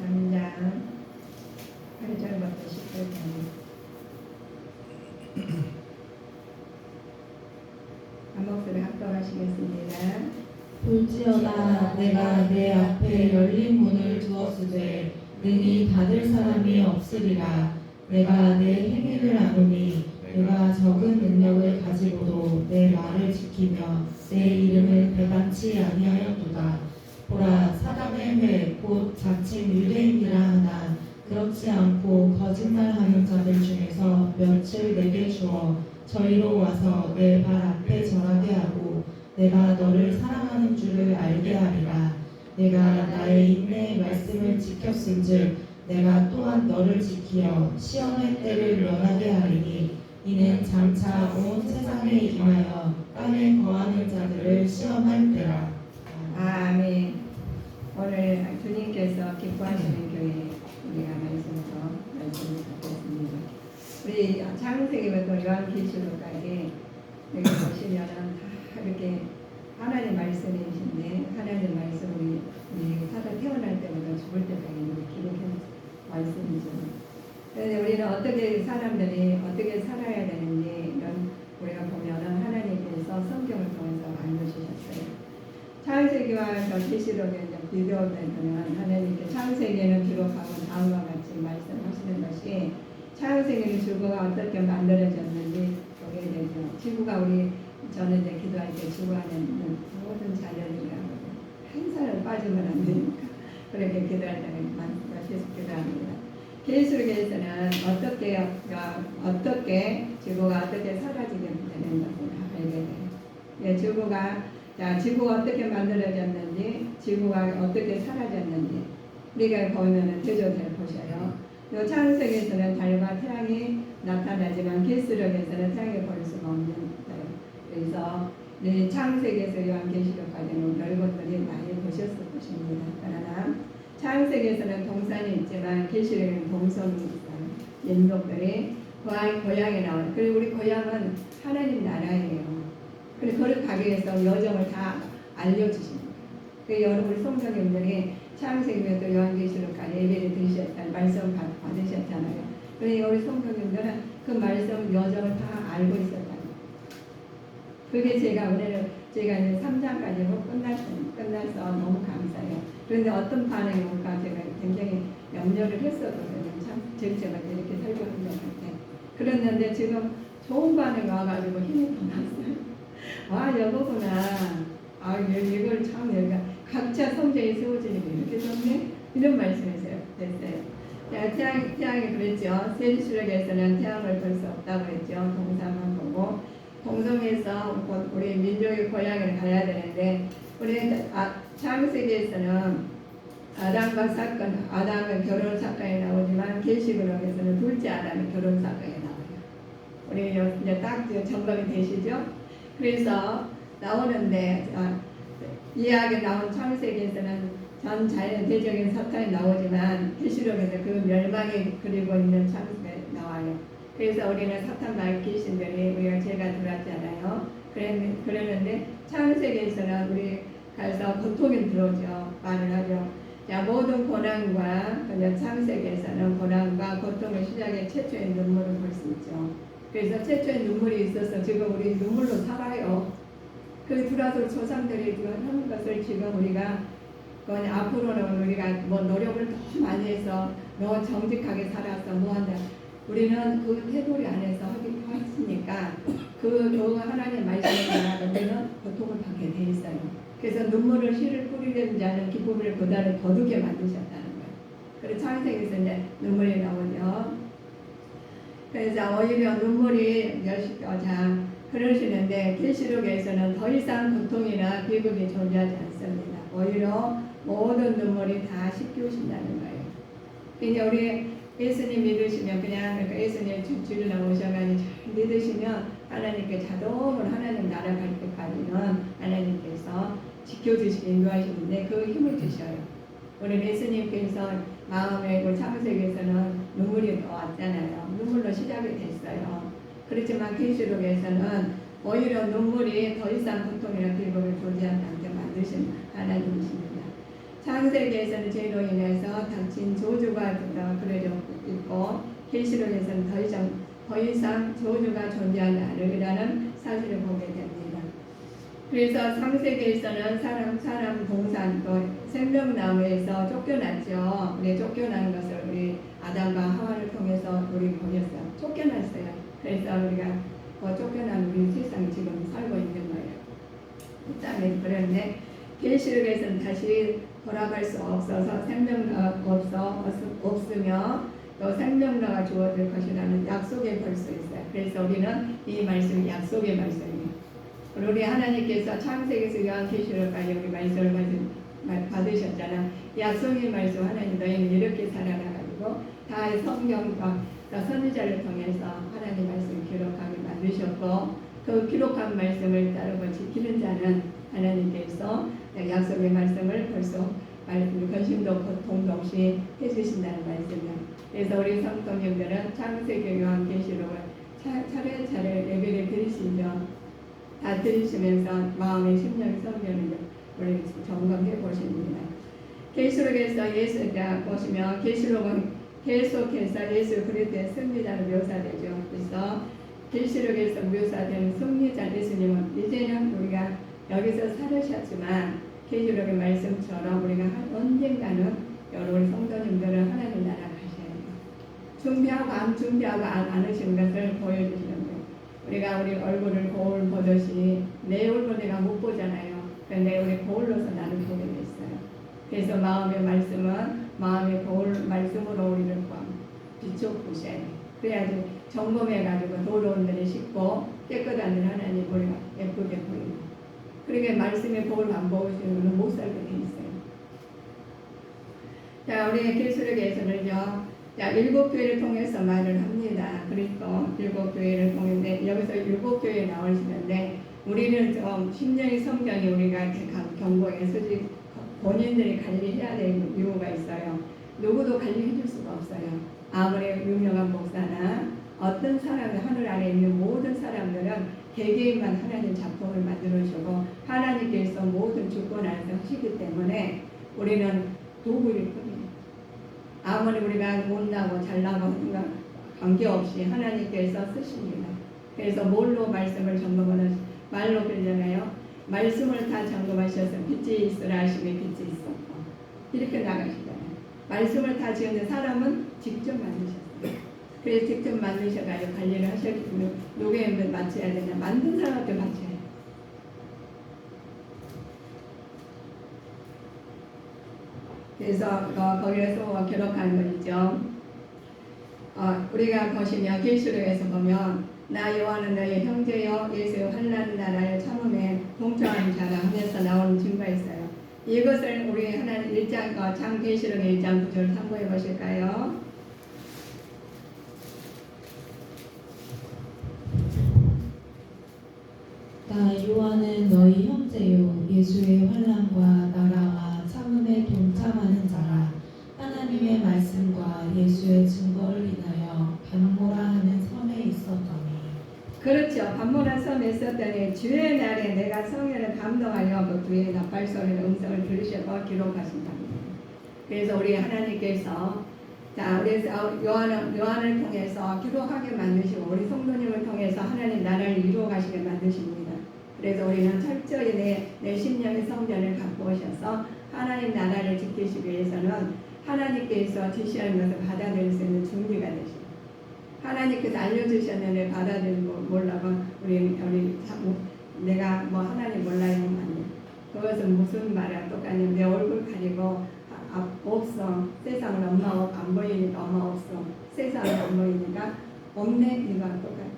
3장 8절부터 10절까지 한 목소리 합독하시겠습니다. 볼지어다 내가 내 앞에 열린 문을 두었으되 능히 닫을 사람이 없으리라. 내가 내 행위를 아노니 내가 적은 능력을 가지고도 내 말을 지키며 내 이름을 배반치 아니하였도다. 보라, 사람의 회 곧 자칭 유대인이라 하나 그렇지 않고 거짓말하는 자들 중에서 몇을 내게 주어 저희로 와서 내 발 앞에 절하게 하고 내가 너를 사랑하는 줄을 알게 하리라. 내가 나의 인내의 말씀을 지켰은즉 내가 또한 너를 지키어 시험의 때를 면하게 하리니 이는 장차 온 세상에 임하여 땅에 거하는 자들을 시험할 때라. 아멘. 오늘 주님께서 기뻐하시는 교회 우리가 말씀을 듣겠습니다. 우리 창세기부터 요한계시록까지 여기 보시면은 다 이렇게 하나님 말씀이신데 하나님 말씀이 우리 살아 태어날 때부터 죽을 때까지 이렇게 기록한 말씀이죠. 그런데 우리는 어떻게 사람들이 어떻게 살아야 되는지 이런 우리가 보면은 하나님께서 성경을 통해서 알려주셨어요. 창세기와 계시록에 비교되면 하나님께 창세기에는 기록하고 다음과 같이 말씀하시는 것이 창세기는 지구가 어떻게 만들어졌는지 보게 되죠. 지구가 저는 이제 기도할 때 지구 안에 있는 모든 자연이라고 한 사람 빠지면 안 되니까 그렇게 기도할 때는 계속 기도합니다. 계시록에서는 어떻게 지구가 어떻게 사라지게 되는 것을 알게 돼요. 지구가 어떻게 만들어졌는지, 지구가 어떻게 사라졌는지 우리가 보면은 대조를 보셔요. 요 창세기에서는 달과 태양이 나타나지만 계시록에서는 태양을 볼 수가 없는 거예요. 그래서 창세기에서 요한계시록까지는 별것들이 많이 보셨을 것입니다. 그러나 창세기에서는 동산이 있지만 계시록에는 동성이 있어요. 민족들이 고향에 나와요. 그리고 우리 고향은 하나님 나라예요. 그리고 거를 가기 위해서 여정을 다 알려주십니다. 그 여러분 성도님들이 창세기부터 요한계시록까지 예배를 드리셨다, 말씀 받으셨잖아요. 그러니 우리 성도님들은 그 말씀 여정을 다 알고 있었다. 그게 제가 오늘 제가 이제 3장까지 끝나서 너무 감사해요. 그런데 어떤 반응이 올까 제가 굉장히 염려를 했었거든요. 참 제가 이렇게 설교한 것 같아. 그랬는데 지금 좋은 반응이 와가지고 힘이 더 났어요. 와, 여보구나. 이걸 참 여기가 각자 성경에 세워지니까 이렇게 좋네? 이런 말씀이 됐어요. 태양이 그랬죠. 세시록에서는 태양을 볼 수 없다고 했죠. 동산만 보고. 동성에서 우리 민족의 고향을 가야 되는데, 우리 창세기에서는 아담은 결혼 사건이 나오지만, 계시록에서는 둘째 아담의 결혼 사건이 나와요. 우리 이제 딱 점검이 되시죠? 그래서 나오는데 이야기 나온 창세기에서는 전 자연 대적인 사탄이 나오지만 계시록에서 그 멸망이 그리고 있는 창세기에 나와요. 그래서 우리는 사탄 밝히신들이 우리가 죄가 들어왔잖아요. 그랬는데 창세기에서는 우리 가서 고통이 들어오죠. 말을 하죠. 자, 모든 고난과 창세기에서는 고난과 고통의 시작에 최초의 눈물을 볼 수 있죠. 그래서 최초의 눈물이 있어서 지금 우리 눈물로 살아요. 그 두라솔 조상들이 하는 것을 지금 우리가 앞으로는 우리가 뭐 노력을 더 많이 해서 너 정직하게 살아서 뭐 한다. 우리는 그 테두리 안에서 했으니까 그 하나님 말씀에 따라 우리는 고통을 받게 돼 있어요. 그래서 눈물을 씨를 뿌리는 자는 기쁨을 보다를 거두게 만드셨다는 거예요. 그래서 창세기에서 이제 눈물이 나오죠. 그래서 오히려 눈물이 그러시는데 계시록에서는 더 이상 고통이나 비극이 존재하지 않습니다. 오히려 모든 눈물이 다 씻겨오신다는 거예요. 그러니까 우리 예수님 믿으시면 그냥 예수님 주를 나오셔가지고 잘 믿으시면 하나님께 자동으로 하나님 나라 갈 때까지는 하나님께서 지켜주시고 인도하시는데 그 힘을 주셔요. 우리 예수님께서 마음에 창세기에서는 눈물이 왔잖아요. 눈물로 시작이 됐어요. 그렇지만 계시록에서는 오히려 눈물이 더 이상 고통이나 비극을 존재하지 않게 만드신 하나님이십니다. 창세기에서는 죄로 인해서 닥친 저주가 그려져 있고 계시록에서는 더 이상 저주가 존재하지 않으리라는 사실을 보게 됩니다. 그래서 창세기에서는 사람 동산 또 생명나무에서 쫓겨났죠. 우리 쫓겨난 것을 우리 아담과 하와를 통해서 우리 보셨어요. 쫓겨났어요. 그래서 우리가 쫓겨난 우리 세상에 지금 살고 있는 거예요. 이 땅에. 그런데 계시록에서는 다시 돌아갈 수 없어서 생명나가 없으며 또 생명나가 주어질 것이라는 약속이 벌써 있어요. 그래서 우리는 이 말씀이 약속의 말씀이에요. 우리 하나님께서 창세기에서 요한계시록까지 우리 말씀을 받으셨잖아. 약속의 말씀 하나님 너희는 이렇게 살아가지고 다 성경과 선지자를 통해서 하나님 말씀을 기록하게 만드셨고 그 기록한 말씀을 따르고 지키는 자는 하나님께서 약속의 말씀을 벌써 근심도 고통 없이 해주신다는 말씀이에요. 그래서 우리 성도님들은 창세기 요한계시록을 차례차례 예배를 드리시죠. 다 들으시면서 마음의 심령의 성경을 우리 점검해 보십니다. 계시록에서 예수가 보시면 계시록은 계속해서 예수 그리스도의 승리자로 묘사되죠. 그래서 계시록에서 묘사된 승리자 예수님은 이제는 우리가 여기서 살으셨지만 계시록의 말씀처럼 우리가 언젠가는 여러분 성도님들은 하나님 나라 가셔야 돼요. 준비하고 안 하시는 것을 보여주시는 거예요. 우리가 우리 얼굴을 거울 보듯이 내 얼굴 내가 못 보잖아요. 그런데 우리 거울로서 나를 보게 됐어요. 그래서 마음의 말씀은 마음의 거울 말씀으로 우리를 비춰보셔야 돼요. 그래야지 점검해가지고 더러운 데를 씻고 깨끗한 데를 하나님 우리가 예쁘게 보이고 그러게 말씀의 거울 안 보시는 분은 못 살게 돼 있어요. 자, 우리 계시록에서는요. 자, 7교회를 통해서 말을 합니다. 그리고 7교회를 통해서 여기서 7교회 나오시는데 우리는 좀 심령의 성전이 우리가 이렇게 경고에 솔직히 본인들이 관리해야 되는 이유가 있어요. 누구도 관리해 줄 수가 없어요. 아무리 유명한 목사나 어떤 사람이 하늘 아래 있는 모든 사람들은 개개인만 하나님 작품을 만들어주고 하나님께서 모든 주권 안에서 하시기 때문에 우리는 도구일 뿐이에요. 아무리 우리가 못나고 잘나고 관계없이 하나님께서 쓰십니다. 그래서 뭘로 말씀을 점검하는 말로 빌려나요? 말씀을 다 점검하셔서 빛이 있으라 하시면 빛이 있었고 이렇게 나가시잖아요. 말씀을 다 지었는데 사람은 직접 만드셨어요. 그래서 직접 만드셔가지고 관리를 하셨기 때문에 누구에게 맞춰야 되냐? 만든 사람한테 맞춰야 돼요. 그래서 거기에서 기록한 거죠. 우리가 보시면 계시록에서 보면 나 요한은 너희 형제여 예수의 환난 나라를 참음에 동참하는 자라 하면서 나오는 증거가 있어요. 이것을 우리 하나님 1장 계시록의 1장 9절 참고해 보실까요? 나 요한은 너희 형제요 예수의 환난과 나라와 참음에 동참하는 자라 하나님의 말씀과 예수의 증거를 인하여 반모라 하는 섬에 있었더니 그렇죠. 반모라 섬에 있었더니 주의 날에 내가 성령을 감동하여 그 뒤에 나팔소리의 음성을 들으시고 기록하신답니다. 그래서 우리 하나님께서 그래서 요한을 통해서 기록하게 만드시고 우리 성도님을 통해서 하나님 나라를 이루어가시게 만드십니다. 그래서 우리는 철저히 내 심령의 성전을 갖고 오셔서 하나님 나라를 지키시기 위해서는 하나님께서 지시하는 것을 받아들일 수 있는 준비가 되십니다. 하나님께서 알려주셨는데 받아들이고 몰라고 내가 뭐 하나님 몰라요 하면 안 돼. 그것은 무슨 말이야 똑같냐. 내 얼굴 가리고 없어. 세상은 엄마 안 보이니까 엄마 없어. 세상은 안 보이니까 없네. 이거 똑같아.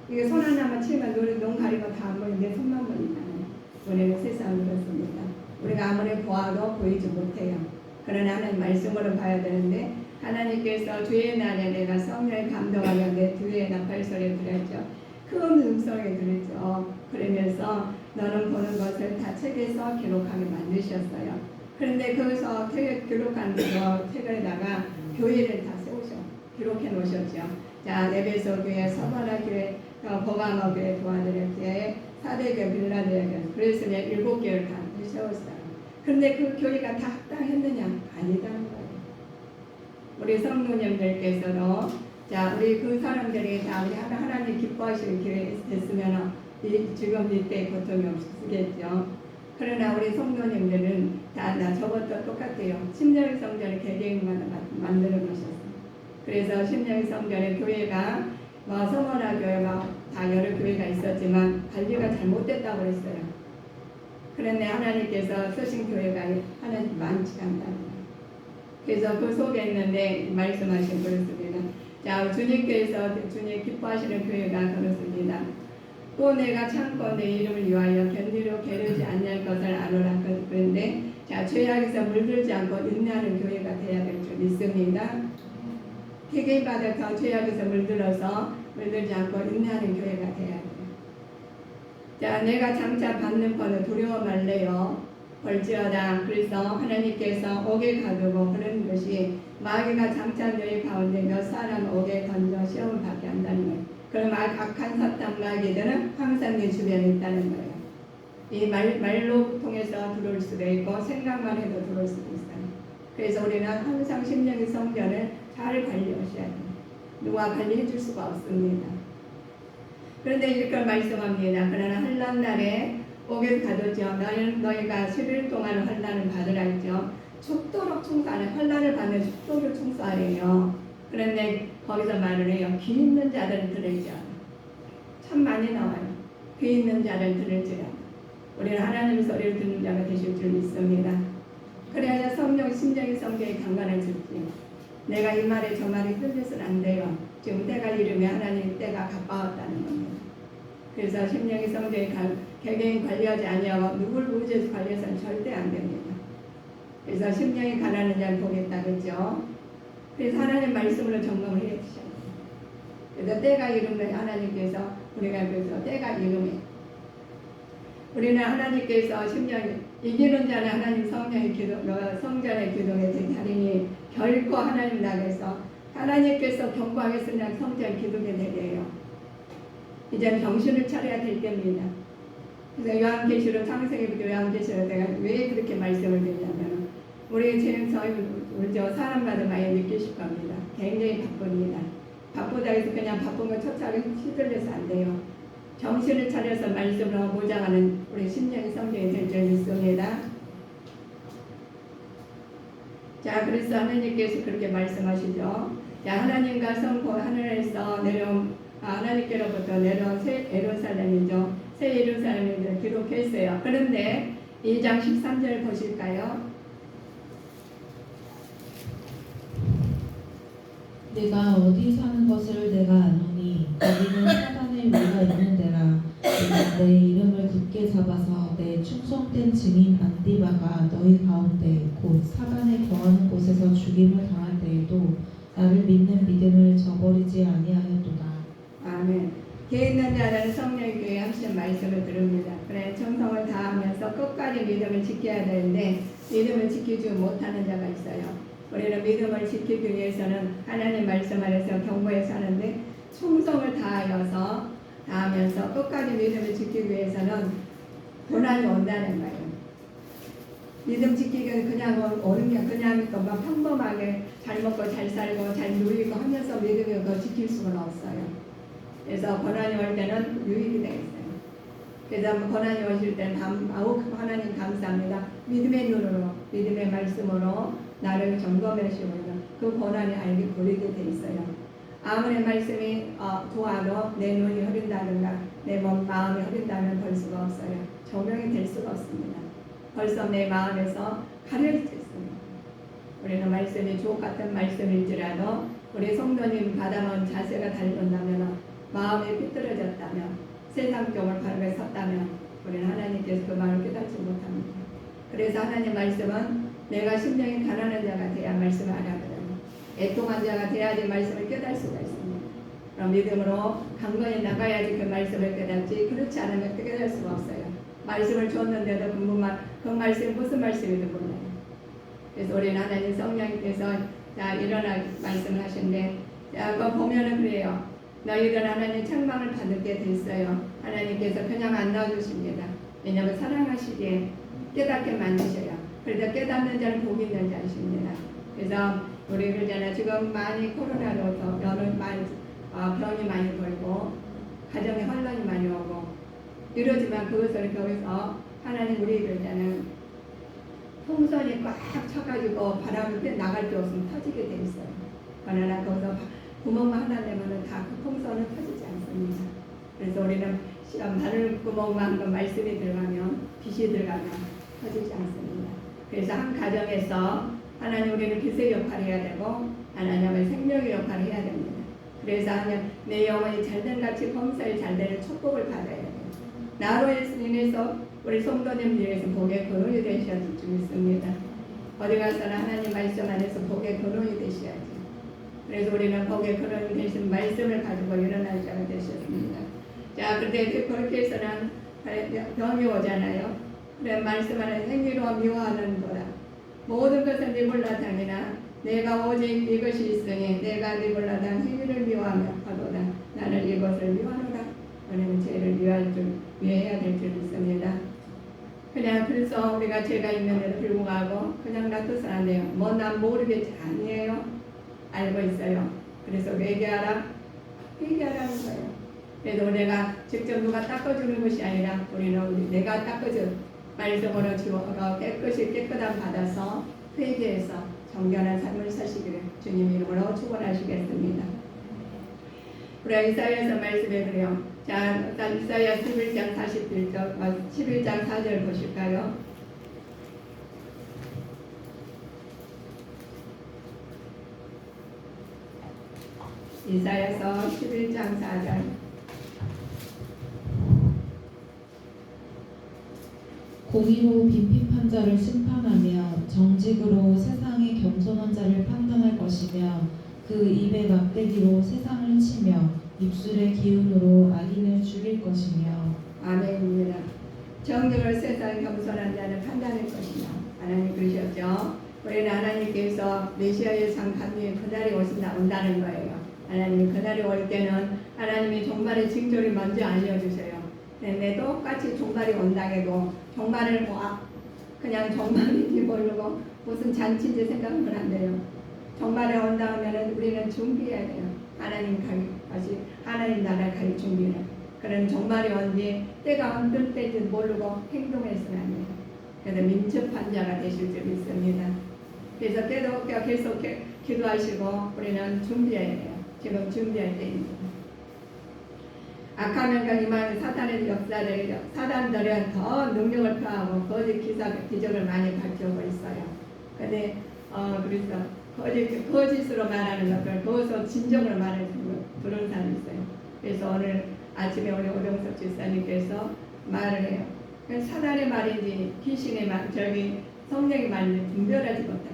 이게 손 하나만 치면 눈 가리고 다 안 보이는데 손만 보니까요. 우리는 세상은 그렇습니다. 우리가 아무리 보아도 보이지 못해요. 그러나 하나님 말씀으로 봐야 되는데 하나님께서 주의 날에 내가 성령을 감동하여 내 뒤에 나팔소리를 들었죠. 큰 음성을 들었죠. 그러면서 너는 보는 것을 다 책에서 기록하게 만드셨어요. 그런데 거기서 기록한 책에다가 교회를 다 세우셔. 기록해 놓으셨죠. 자, 에베소 교회, 서바나 교회, 버가모 교회, 도아들의 교회, 사대교회, 빌라델 교회. 그래서 7교회를 다 세웠어요. 그런데 그 교회가 다 합당했느냐? 아니다는 거예요. 우리 성도님들께서도 자 우리 그 사람들이 다 우리 하나님 기뻐하실 기회 됐으면 지금 이때 고통이 없겠죠. 그러나 우리 성도님들은 다 저것도 똑같아요. 심령의 성전을 개개인마다 만들어 놓으셨어요. 그래서 심령의 성전에 교회가 서머나 교회가 다 여러 교회가 있었지만 관리가 잘못됐다고 그랬어요. 그런데 하나님께서 쓰신 교회가 하나님 많지 않다는 거예요. 그래서 그 속에 있는데 말씀하신 그렇습니다. 자, 주님께서 주님 기뻐하시는 교회가 그렇습니다. 또 내가 참고 내 이름을 위하여 견디로 게으르지 않을 것을 아노라. 그런데 자, 죄악에서 물들지 않고 인내하는 교회가 되어야 될 줄 믿습니다. 회개 받아서 죄악에서 물들지 않고 인내하는 교회가 되어야 돼요. 자, 내가 장차 받는 권을 두려워 말래요. 벌지어다. 그래서 하나님께서 옥에 가두고 그런 것이 마귀가 장차 너희 가운데 몇 사람 옥에 던져 시험을 받게 한다는 거예요. 그럼 악한 사탄 마귀들은 항상 내 주변에 있다는 거예요. 이 말로 통해서 들어올 수도 있고 생각만 해도 들어올 수도 있어요. 그래서 우리는 항상 심령의 성전을 잘 관리하셔야 돼요. 누가 관리해 줄 수가 없습니다. 그런데 이렇게 말씀합니다. 그러나 환난 날에 옥에 가두죠. 너희가 10일 동안 환난을 받으라 했죠. 죽도록 충수하는 환난을 받는 죽도록 충수하래요. 그런데 거기서 말을 해요. 귀 있는 자들은 들을지 않아. 참 많이 나와요. 귀 있는 자를 들을지라. 우리는 하나님의 소리를 듣는 자가 되실 줄 믿습니다. 그래야 성령, 심령의 성경이 강건해질지. 내가 이 말에 저 말이 흘려서는 안 돼요. 지금 때가 이르면 하나님 때가 가까웠다는 겁니다. 그래서 심령의 성경이 개개인 관리하지 아니하고 누굴 의지해서 관리해서는 절대 안 됩니다. 그래서 심령이 가난한 자를 보겠다 그랬죠. 그래서 하나님 말씀으로 점검을 해 주셔야 돼요. 그래서 때가 이르면 하나님께서 우리가 그래서 때가 이르면 우리는 하나님께서 심령이 이기는 자는 하나님 성전의 기둥에 되리니 결코 하나님 나라에서 하나님께서 경고하겠으나 성전 기둥에 되래요. 이제 정신을 차려야 될 때입니다. 그래서 요한계시록 창세기부터 요한계시록 내가 왜 그렇게 말씀을 드리냐면 우리 지금 우리 사람마다 많이 느끼실 겁니다. 굉장히 바쁩니다. 바쁘다 해서 그냥 바쁜 거 쫓아가 휘둘려서 안 돼요. 정신을 차려서 말씀으로 보장하는 우리 심령의 성경이 될 줄 믿습니다. 자, 그래서 하나님께서 그렇게 말씀하시죠. 자, 하나님과 성부 하늘에서 내려온 하나님께로부터 내려온 새 예루살렘이죠. 새 예루살렘을 기록했어요. 그런데 2장 13절 보실까요? 내가 어디 사는 것을 내가 아노니 거기는 사단의 위가 있는 데라. 내가 내 이름을 굳게 잡아서 내 충성된 증인 안디바가 너희 가운데 곧 사단에 거하는 곳에서 죽임을 당할 때에도 나를 믿는 믿음을 저버리지 아니하였도다. 아멘. 개 있는 자는 성령의 교회 하시는 말씀을 들읍니다. 그래 정성을 다하면서 끝까지 믿음을 지켜야 되는데 믿음을 지키지 못하는 자가 있어요. 우리는 믿음을 지키기 위해서는 하나님 말씀 안에서 경고해 사는데 충성을 다하면서 끝까지 믿음을 지키기 위해서는 고난이 온다는 거예요. 믿음 지키기는 그냥 오는 게 그냥 막 평범하게 잘 먹고 잘 살고 잘 누리고 하면서 믿음을 그거 지킬 수는 없어요. 그래서 고난이 올 때는 유익이 되겠어요. 그래서 고난이 오실 때는 하나님 감사합니다. 믿음의 눈으로 믿음의 말씀으로 나를 점검하시고 그 고난이 알게 보이게 돼 있어요. 아무리 말씀이 도와도 내 눈이 흐린다든가 내 마음이 흐린다면 볼 수가 없어요. 적용이 될 수가 없습니다. 벌써 내 마음에서 가려질 수 있습니다. 우리는 말씀이 주옥 같은 말씀일지라도 우리 성도님 받아놓은 자세가 다르다면 마음이 삐뚤어졌다면 세상 쪽을 바르게 섰다면 우리는 하나님께서 그 마음을 깨닫지 못합니다. 그래서 하나님 말씀은 내가 심령이 가난한 자가 돼야 말씀을 알아들어요. 애통한 자가 돼야지 말씀을 깨달을 수가 있습니다. 그럼 믿음으로 강건히 나가야지 그 말씀을 깨닫지 그렇지 않으면 깨달을 수가 없어요. 말씀을 줬는데도 그 말씀이 무슨 말씀인지 몰라요. 그래서 우리는 하나님 성령님께서 자 일어나 말씀을 하시는데 자 그거 보면은 그래요. 너희들 하나님 책망을 받게 됐어요. 하나님께서 그냥 안 놔주십니다. 왜냐하면 사랑하시기에 깨닫게 만드셔요. 그래서 깨닫는 자는 복이 있는 자이십니다. 그래서 우리 그러잖아. 지금 많이 코로나로서 병이 많이 걸고 가정에 혼란이 많이 오고 이러지만 그것을 거기서 하나님 우리 그러잖아. 풍선이 꽉 쳐가지고 바람이 나갈 데 없으면 터지게 돼 있어요. 그러나 거기서 구멍만 하나 내면은 다 그 풍선은 터지지 않습니다. 그래서 우리는 바늘 구멍만 한번 말씀이 들어가면 빛이 들어가면 터지지 않습니다. 그래서 한 가정에서 하나님 우리는 빛의 역할을 해야 되고 하나님은 생명의 역할을 해야 됩니다. 그래서 하나님 내 영혼이 잘된 같이 범사에 잘되는 축복을 받아야 돼요. 나로 인해서 우리 성도님들에서 복의 근원이 되셔야 줄 믿습니다. 어디 가서나 하나님 말씀 안에서 복의 근원이 되셔야지. 그래서 우리는 복의 근원이 되신 말씀을 가지고 일어날 자가 되셨습니다. 자, 그런데 그렇게 해서는 병이 오잖아요. 그래 말씀 안에 행위로 미워하는 거라. 모든 것은 네 몰라당이나 내가 오직 이것이 있으니 내가 네 몰라당 행위를 미워하도다. 나는 이것을 미워하노라. 왜냐하면 죄를 미워해야 될 줄 믿습니다. 그냥 그래서 우리가 죄가 있는데도 불구하고 그냥 놔둬서는 안 돼요. 뭐 난 모르겠지. 아니에요. 알고 있어요. 그래서 회개하라는 거예요. 그래도 내가 직접 누가 닦아주는 것이 아니라 우리는 내가 닦아줘 말씀으로 주어가 깨끗함 받아서 회개해서 정결한 삶을 사시기를 주님 이름으로 축원하시겠습니다. 우리 이사야서 말씀에 그래요. 자, 이사야 11장 11장 4절 보실까요? 이사야서 11장 4절. 공의로 빈핍한 자를 심판하며 정직으로 세상의 겸손한 자를 판단할 것이며 그 입의 막대기로 세상을 치며 입술의 기운으로 악인을 죽일 것이며. 아멘입니다. 정직을 세상 겸손한 자를 판단할 것이며 하나님 그러셨죠. 우리는 하나님께서 메시아의 상감이 그날이 온다는 거예요. 하나님이 그날이 올 때는 하나님이 종말의 징조를 먼저 알려주세요. 근데 똑같이 종말이 온다해도 종말을 그냥 종말인지 모르고 무슨 잔치인지 생각하면 안 돼요. 종말에 온다 하면은 우리는 준비해야 돼요. 하나님 나라 갈 준비를. 그런 종말이 온지 때가 언제 때인지 모르고 행동해서는 안 돼요. 그래서 민첩한 자가 되실 줄 믿습니다. 그래서 계속 기도하시고 우리는 준비해야 돼요. 지금 준비할 때입니다. 악한 영광 임하는 사단의 역사를 사단들은 더 능력을 표하고 거짓 기적을 많이 밝혀오고 있어요. 근데 그래서 거짓으로 말하는 것들 거기서 진정을 말해주는 그런 사람이 있어요. 그래서 오늘 아침에 우리 오정석 집사님께서 말을 해요. 사단의 말인지 귀신의 말, 성령의 말인지 분별하지 못해.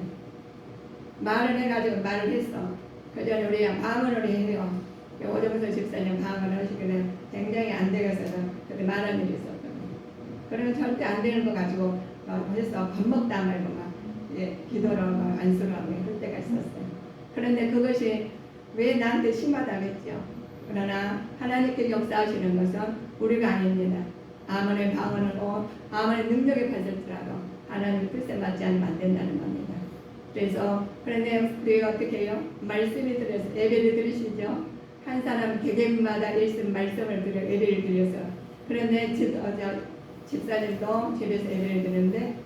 말을 해가지고 말을 했어. 그 전에 우리 방언을 해요. 오정석 집사님 방언을 하시길래 굉장히 안 되겠어서 그때 말한 일이 있었거든요. 그러면 절대 안 되는 거 가지고 해서 밥 먹다 말고 기도를 안수를 하고 그럴 때가 있었어요. 그런데 그것이 왜 나한테 심하다겠죠. 그러나 하나님께 역사하시는 것은 우리가 아닙니다. 아무리 방언하고 아무리 능력이 받을지라도 하나님 뜻에 맞지 않으면 안 된다는 겁니다. 그래서 그런데 우리가 어떻게 해요? 말씀이 들어서 예배를 들으시죠? 한 사람 개개인마다 말씀을 드려 예배를 드려서 그런데 집사님도 집에서 예배를 드는데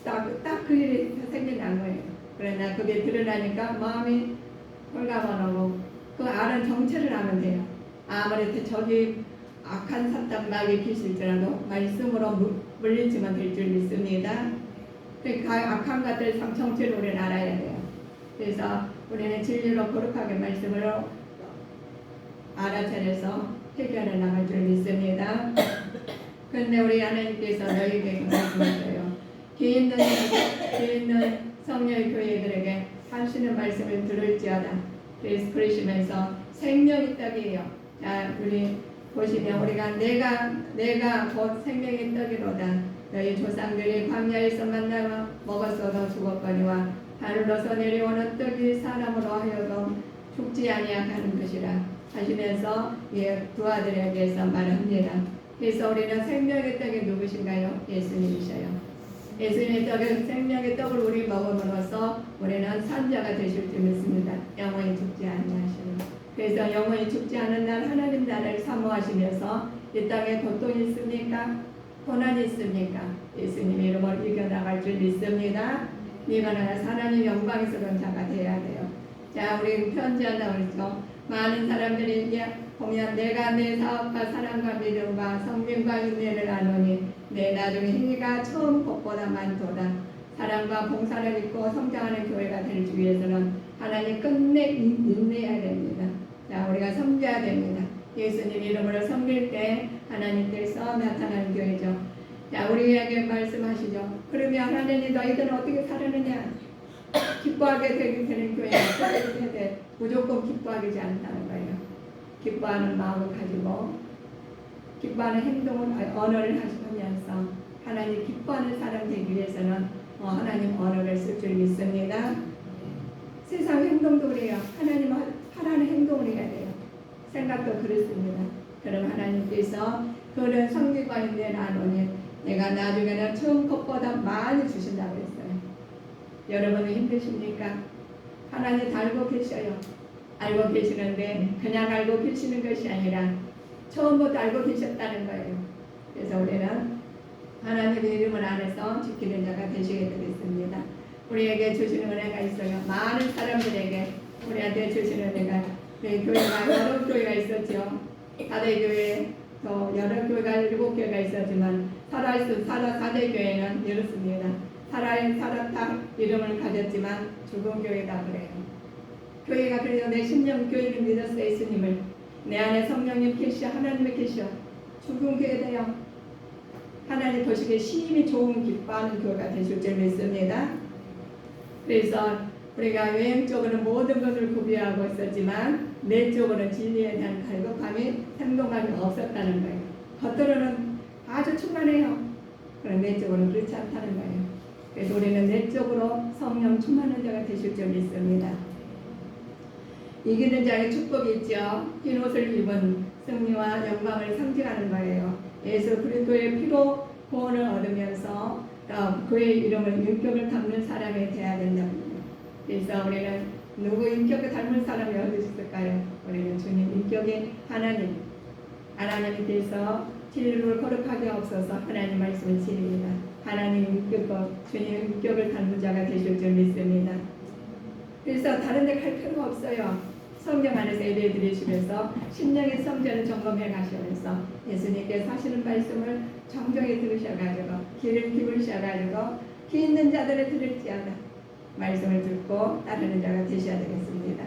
딱 그 일이 생겨난 거예요. 그러나 그게 드러나니까 마음이 홀가분하고 그 아는 정체를 하면 돼요. 아무래도 저기 악한 사탄 마귀 귀신일지라도 말씀으로 물리치면 될 줄 믿습니다. 그 악한 것들 정체를 우리는 알아야 돼요. 그래서 우리는 진리로 거룩하게 말씀으로 알아차려서 해결해 나갈 줄 믿습니다. 그런데 우리 하나님께서 너희에게 말씀하셔요. 귀 있는 성령의 교회들에게 하시는 말씀을 들을지어다. 그래서 그러시면서 생명이 떡이에요. 자, 우리 보시면 우리가 내가 곧 생명의 떡이로다. 너희 조상들이 광야에서 만나 먹었어도 죽었거니와 하늘로서 내려오는 떡이 사람으로 하여금 죽지 아니하는 것이라 하시면서 두 아들에게서 말합니다. 그래서 우리는 생명의 떡이 누구신가요? 예수님이셔요. 예수님의 떡은 생명의 떡을 우리 먹음으로써 우리는 산자가 되실 줄 믿습니다. 영원히 죽지 아니하시는. 그래서 영원히 죽지 않은 날 하나님 나라를 사모하시면서 이 땅에 고통이 있습니까? 고난이 있습니까? 예수님의 이름으로 이겨나갈 줄 믿습니다. 이거는 하나님 영광스러운 자가 되어야 돼요. 자, 우리 편지한다 그랬죠. 많은 사람들이 이제 보면 내가 내 사업과 사랑과 믿음과 성민과 인내를 나누니 내 나중에 행위가 처음 것보다 많도다. 사랑과 봉사를 입고 성장하는 교회가 되기 위해서는 하나님 끝내 인내해야 됩니다. 자, 우리가 섬겨야 됩니다. 예수님 이름으로 섬길 때 하나님께서 나타나는 교회죠. 자, 우리에게 말씀하시죠. 그러면 하나님 너희들은 어떻게 살았느냐? 기뻐하게 되는 교회가 되어야 돼. 무조건 기뻐하지 않다는 거예요. 기뻐하는 마음을 가지고 기뻐하는 행동을 언어를 하시면서 하나님 기뻐하는 사람 되기 위해서는 하나님 언어를 쓸 줄 믿습니다. 세상 행동도 그래요. 하나님 하라는 행동을 해야 돼요. 생각도 그렇습니다. 그럼 하나님께서 그런 성기과 인내 나누니 내가 나중에는 처음 것보다 많이 주신다고 했어요. 여러분은 힘드십니까? 하나님 다 알고 계셔요. 알고 계시는데 그냥 알고 계시는 것이 아니라 처음부터 알고 계셨다는 거예요. 그래서 우리는 하나님의 이름을 안에서 지키는 자가 되시게 되겠습니다. 우리에게 주시는 은혜가 있어요. 많은 사람들에게 우리한테 주시는 은혜가 교회가 여러 교회가 있었죠. 사대교회 또 여러 교회가 7교회가 있었지만 사대교회는 이렇습니다. 살았다 이름을 가졌지만 죽은 교회다 그래요. 교회가 그래서 내 심령 교회를 믿었어. 예수님을 내 안에 성령님 계시오. 하나님이 계시오. 죽은 교회다요. 하나님 보시기에 심히 좋은 기뻐하는 교회가 되실 줄 믿습니다. 그래서 우리가 외형적으로는 모든 것을 구비하고 있었지만 내적으로는 진리에 대한 갈급함이 행동감이 없었다는 거예요. 겉으로는 아주 충만해요. 그런데 내적으로는 그렇지 않다는 거예요. 그래서 우리는 내적으로 성령 충만한 자가 되실 줄 믿습니다. 이기는 자의 축복이 있죠. 흰 옷을 입은 승리와 영광을 상징하는 거예요. 예수 그리스도의 피로 구원을 얻으면서 그의 이름을 인격을 담는 사람이 되어야 된답니다. 그래서 우리는 누구 인격을 닮은 사람이 어디 있을까요? 우리는 주님 인격의 하나님에 대해서 진리를 거룩하게 없어서 하나님 말씀은 진리입니다. 하나님 인격과 주님 인격을 닮은 자가 되실 줄 믿습니다. 그래서 다른 데 갈 필요가 없어요. 성경 안에서 예배 드리시면서 심령의 성전을 점검해 가시면서 예수님께서 하시는 말씀을 정정히 들으셔가지고 귀를 기울이셔가지고 귀 있는 자들을 들을지어다 말씀을 듣고 따르는 자가 되셔야 되겠습니다.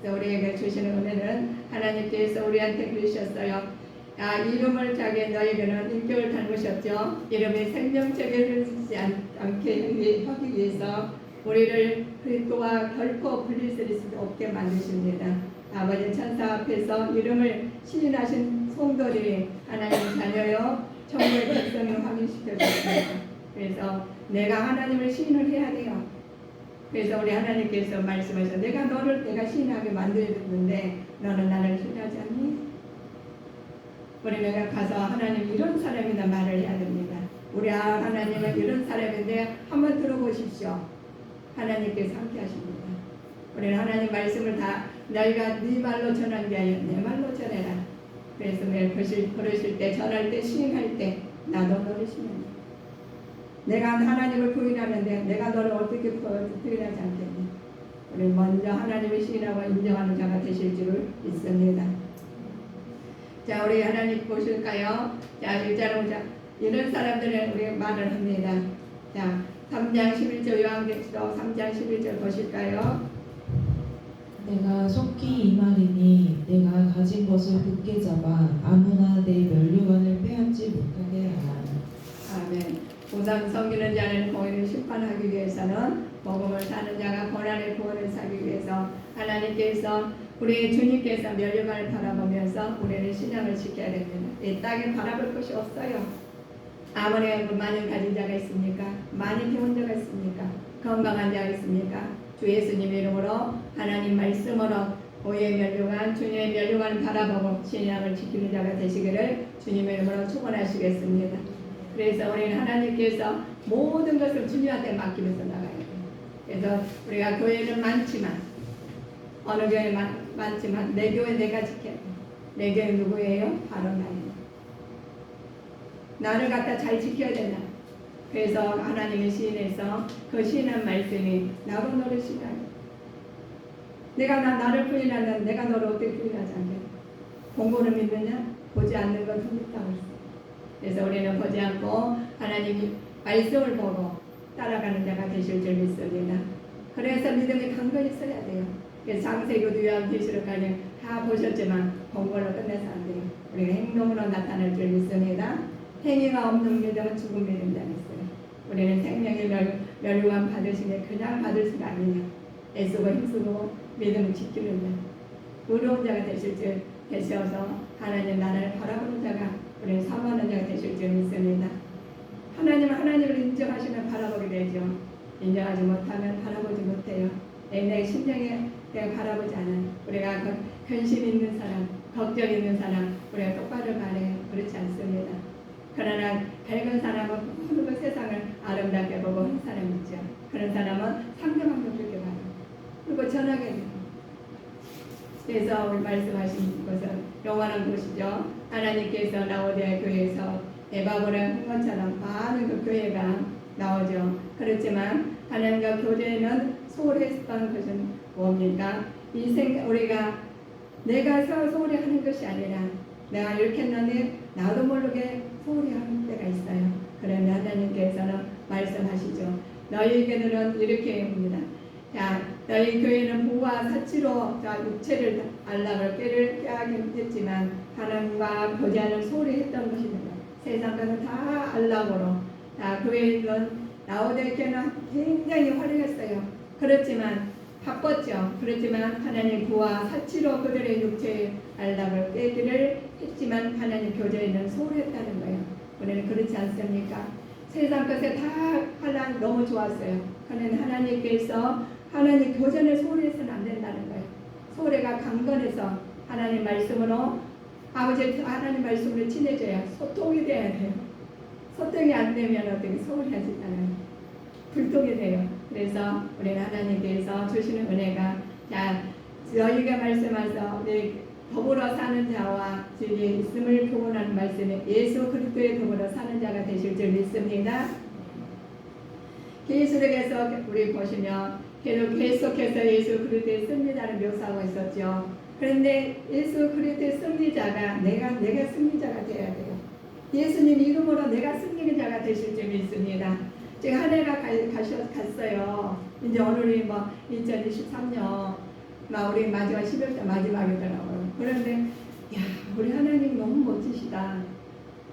그래서 우리에게 주시는 은혜는 하나님께서 우리한테 그러셨어요. 이름을 자기 너희에게는 인격을 닮으셨죠. 이름이 생명책에 흐르지 않게 하기 위해서 우리를 그리스도와 결코 분리할 수 없게 만드십니다. 아버지 천사 앞에서 이름을 시인하신 성도들이 하나님 자녀요 정부의 백성을 확인시켜줬습니다. 그래서 내가 하나님을 시인을 해야 돼요. 그래서 우리 하나님께서 말씀하셔서 내가 시인하게 만들었는데 너는 나를 시인하지 않니? 우리가 가서 하나님 이런 사람이다 말을 해야 됩니다. 우리 하나님은 이런 사람인데 한번 들어보십시오. 하나님께서 함께 하십니다. 우리는 하나님 말씀을 다 너희가 네 말로 전한 게 아니라 내 말로 전해라. 그래서 매일 걸으실 때 전할 때 시행할 때 나도 너를 시행해. 내가 하나님을 부인하는데 내가 너를 어떻게 부인하지 않겠니? 우리 먼저 하나님을 시인하고 인정하는 자가 되실 줄을 믿습니다. 자, 우리 하나님 보실까요? 자, 1절로 보자. 이런 사람들은 우리 말을 합니다. 자, 3장 11절 요한계시록 3장 11절 보실까요? 내가 속히 임하리니 내가 가진 것을 굳게 잡아 아무나 내 면류관을 빼앗지 못하게 하라. 아멘. 우상 섬기는 자는 공의를 심판하기 위해서는 복음을 사는 자가 고난의 구원을 사기 위해서 하나님께서 우리 주님께서 면류관을 바라보면서 우리는 신앙을 지켜야 됩니다. 이 땅에 바라볼 것이 없어요. 아무리 많이 가진 자가 있습니까? 많이 배운 자가 있습니까? 건강한 자가 있습니까? 주 예수님 이름으로 하나님 말씀으로 오해의 면류관 주님의 면류관을 바라보고 신앙을 지키는 자가 되시기를 주님의 이름으로 축원하시겠습니다. 그래서 우리는 하나님께서 모든 것을 주님한테 맡기면서 나가야 돼요. 그래서 우리가 교회는 많지만 어느 교회 많지만 내 교회 내가 지켜야 돼요. 내 교회 누구예요? 바로 나예요. 나를 갖다 잘 지켜야 된다. 그래서 하나님의 시인에서 그 시인한 말씀이 나로 너를 시인하니 내가 나를 부인하면 내가 너를 어떻게 부인하지 않겠냐. 공부를 믿느냐? 보지 않는 건 흠있다고 했어요. 그래서 우리는 보지 않고 하나님 말씀을 보고 따라가는 자가 되실 줄 믿습니다. 그래서 믿음이 강건히 있어야 돼요. 그래서 창세기도 요한계시록까지 다 보셨지만 공부로 끝내서 안 돼요. 우리가 행동으로 나타날 줄 믿습니다. 행위가 없는 믿음은 죽은 믿음이라 했어요. 우리는 생명의 멸류관 받으시면 그냥 받을 수가 아니냐. 애쓰고 힘쓰고 믿음을 지키는 자, 의로운 자가 되실 줄 되셔서 하나님 나라를 바라보는 자가 우리는 사모하는 자가 되실 줄 믿습니다. 하나님은 하나님을 인정하시면 바라보게 되죠. 인정하지 못하면 바라보지 못해요. 내 심령에 내가 바라보지 않아요. 우리가 근심 있는 사람, 걱정 있는 사람 우리가 똑바로 말해요. 그렇지 않습니다. 그러나 밝은 사람은 모든 그 세상을 아름답게 보고 하는 사람이 있죠. 그런 사람은 상대방도 그렇게 봐요. 그리고 전하게 돼요. 그래서 우리 말씀하신 것은 영원한 곳이죠. 하나님께서 라오디아 교회에서 에바브라 홍건처럼 많은 그 교회가 나오죠. 그렇지만 하나님과 교제는 소홀히 했던 것은 뭡니까? 우리가 내가 소홀히 하는 것이 아니라 내가 이렇게 했는데 나도 모르게 소홀히 하는 때가 있어요. 그런데 하나님께서는 말씀하시죠. 너희에게는 이렇게 합니다. 자, 너희 교회는 부와 사치로 육체를 알락을 깨하긴 했지만 하나님과 교제하는 소홀히 했던 것입니다. 세상 것은 다 알락으로 교회에 있는 라오디아 교회는 굉장히 화려했어요. 그렇지만 바빴죠. 그렇지만 하나님 부와 사치로 그들의 육체의 알락을 깨기를 했지만 하나님 교제에는 소홀했다는 거예요. 우리는 그렇지 않습니까? 세상 것에 다 하나님 너무 좋았어요. 그런데 하나님께서 하나님 교제를 소홀히 해서는 안 된다는 거예요. 소홀해가 강건해서 하나님 말씀으로 아버지 하나님 말씀으로 친해져야 소통이 돼야 돼요. 소통이 안 되면 어떻게 소홀히 하시잖아요. 불통이 돼요. 그래서 우리는 하나님께서 주시는 은혜가 자 너희가 말씀하셔서 더불어 사는 자와 주의 있음을 교훈하는 말씀에 예수 그리스도의 더불어 사는 자가 되실 줄 믿습니다. 계시록에서 우리 보시면 계속해서 예수 그리스도의 승리자를 묘사하고 있었죠. 그런데 예수 그리스도의 승리자가 내가 승리자가 되어야 돼요. 예수님 이름으로 내가 승리자가 되실 줄 믿습니다. 지금 한 해가 갔어요. 이제 오늘이 2023년 우리 마지막 11달 마지막이더라고요. 그런데 야 우리 하나님 너무 멋지시다.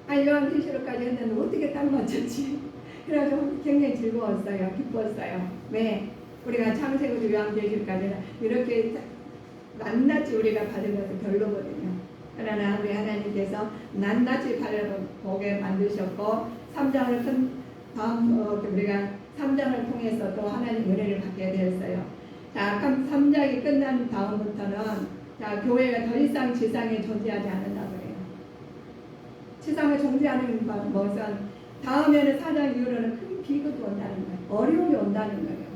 요한계시록까지 했는데 어떻게 딱 맞췄지? 그래가지고 굉장히 즐거웠어요. 기뻤어요. 왜? 우리가 창세기부터 요한계시록까지는 이렇게 낱낱이 우리가 받은 것은 별로거든요. 그러나 우리 하나님께서 낱낱이 보게 만드셨고 3장을 우리가 3장을 통해서 또 하나님 은혜를 받게 되었어요. 자, 3장이 끝난 다음부터는 자, 교회가 더 이상 지상에 존재하지 않는다고 해요. 지상에 존재하는 것은 다음에는 4장 이후로는 큰 비극이 온다는 거예요. 어려움이 온다는 거예요.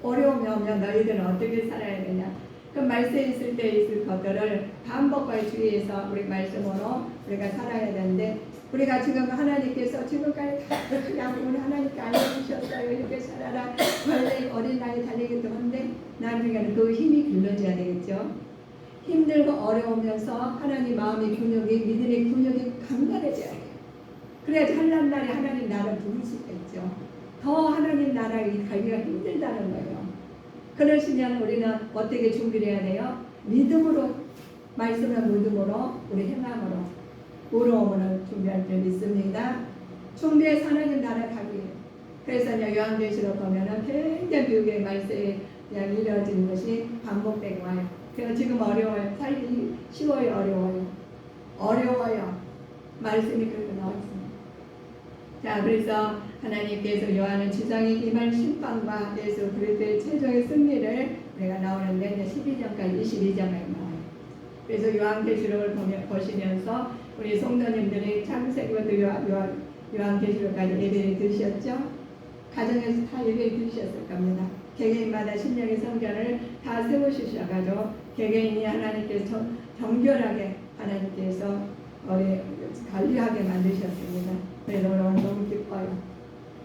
어려움이 오면 너희들은 어떻게 살아야 되냐. 그 말세에 있을 때 있을 것들을 반복과 주의해서 우리 말씀으로 우리가 살아야 되는데 우리가 지금 하나님께서 지금까지 다 그냥 우리 하나님께 알려주셨어요. 이렇게 살아라. 원래 어린 나이 달리기도 한데 나중에는 그 힘이 길러져야 되겠죠. 힘들고 어려우면서 하나님 마음의 근육이 믿음의 근육이 강건해져야 돼요. 그래야지 한란 날에 하나님 나라를 부를 수가 있죠. 더 하나님 나라에 가기가 힘들다는 거예요. 그러시면 우리는 어떻게 준비를 해야 돼요? 믿음으로 말씀을 믿음으로 우리 행함으로 의로움으로 준비할 줄 믿습니다. 준비해서 하나님 나라 가기. 그래서 요한계시록 보면은 굉장히 비유의 말씀이 이루어지는 것이 반복되고 와요. 그래서 지금 어려워요. 살기 쉬워요, 어려워요. 어려워요. 말씀이 그렇게 나와 있습니다. 자, 그래서 하나님께서 요한은 지상의 임할 심판과 예수 그리스도의 최종의 승리를 우리가 나오는데 12장까지 22장까지 나와요. 그래서 요한계시록을 보시면서 우리 성도님들이 창세기부터 요한계시록까지 예배를 들으셨죠? 가정에서 다 예배를 들으셨을 겁니다. 개개인마다 신령의 성전을 다 세우시셔가지고 개개인이 하나님께서 정결하게 하나님께서 관리하게 만드셨습니다. 그래서 오늘 너무 기뻐요.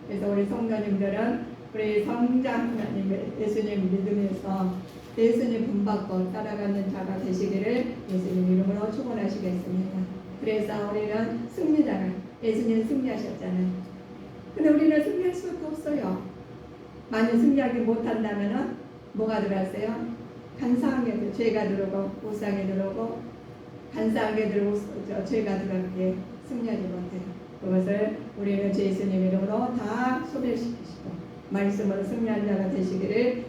그래서 우리 성도님들은 우리 성장 하나님 예수님 믿으면서 예수님 본받고 따라가는 자가 되시기를 예수님 이름으로 축원하시겠습니다. 그래서 우리는 승리자가 예수님 승리하셨잖아요. 근데 우리는 승리할 수밖에 없어요. 만약 승리하지 못한다면은 뭐가 들어갔어요? 간사하게 죄가 들어오고 우상이 들어오고 간사하게 들어오고 죄가 들어가게 승리하지 못해요. 그것을 우리는 예수님 이름으로 다 소멸시키시고 말씀으로 승리한 자가 되시기를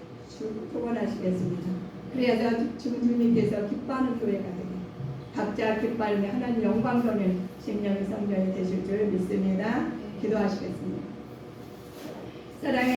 축원하시겠습니다. 그래서 주님께서 기뻐하는 교회가 되게 각자 기뻐하며 하나님 영광 돌리는 심령의 성전이 되실 줄 믿습니다. 기도하시겠습니다. 사랑의